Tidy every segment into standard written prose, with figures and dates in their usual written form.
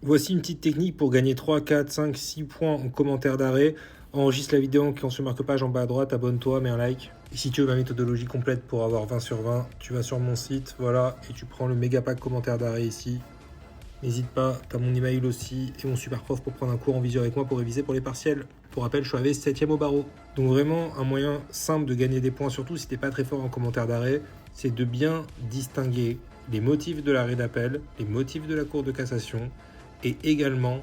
Voici une petite technique pour gagner 3, 4, 5, 6 points en commentaire d'arrêt. Enregistre la vidéo en cliquant sur marque-page en bas à droite, abonne-toi, mets un like. Et si tu veux ma méthodologie complète pour avoir 20 sur 20, tu vas sur mon site, voilà, et tu prends le méga pack commentaire d'arrêt ici. N'hésite pas, tu as mon email aussi et mon super prof pour prendre un cours en visio avec moi pour réviser pour les partiels. Pour rappel, je suis arrivé 7ème au barreau. Donc vraiment, un moyen simple de gagner des points, surtout si t'es pas très fort en commentaire d'arrêt, c'est de bien distinguer les motifs de l'arrêt d'appel, les motifs de la cour de cassation et également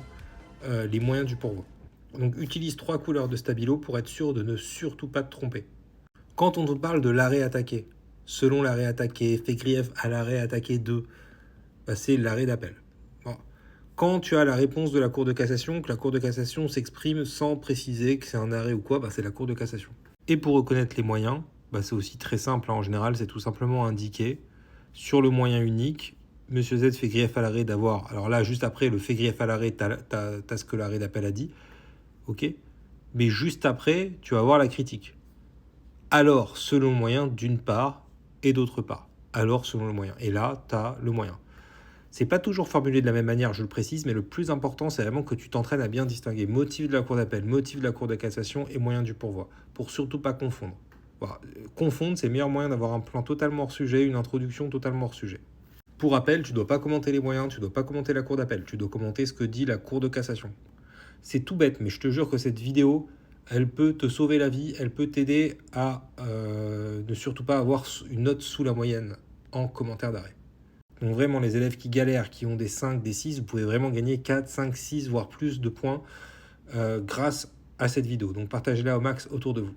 les moyens du pourvoi. Donc utilise 3 couleurs de stabilo pour être sûr de ne surtout pas te tromper. Quand on te parle de l'arrêt attaqué, selon l'arrêt attaqué, fait grief à l'arrêt attaqué 2, bah, c'est l'arrêt d'appel. Bon. Quand tu as la réponse de la Cour de cassation, que la Cour de cassation s'exprime sans préciser que c'est un arrêt ou quoi, bah, c'est la Cour de cassation. Et pour reconnaître les moyens, bah, c'est aussi très simple, hein. En général, c'est tout simplement indiqué sur le moyen unique, Monsieur Z fait grief à l'arrêt d'avoir. Alors là, juste après le fait grief à l'arrêt, t'as ce que l'arrêt d'appel a dit. Ok. Mais juste après, tu vas voir la critique. Alors, selon le moyen, d'une part, et d'autre part. Alors, selon le moyen. Et là, tu as le moyen. C'est pas toujours formulé de la même manière, je le précise, mais le plus important, c'est vraiment que tu t'entraînes à bien distinguer motif de la cour d'appel, motif de la cour de cassation et moyen du pourvoi, pour surtout pas confondre. Voilà. Confondre, c'est le meilleur moyen d'avoir un plan totalement hors sujet, une introduction totalement hors sujet. Pour rappel, tu ne dois pas commenter les moyens, tu ne dois pas commenter la cour d'appel, tu dois commenter ce que dit la cour de cassation. C'est tout bête, mais je te jure que cette vidéo, elle peut te sauver la vie, elle peut t'aider à ne surtout pas avoir une note sous la moyenne en commentaire d'arrêt. Donc vraiment, les élèves qui galèrent, qui ont des 5, des 6, vous pouvez vraiment gagner 4, 5, 6, voire plus de points grâce à cette vidéo. Donc partagez-la au max autour de vous.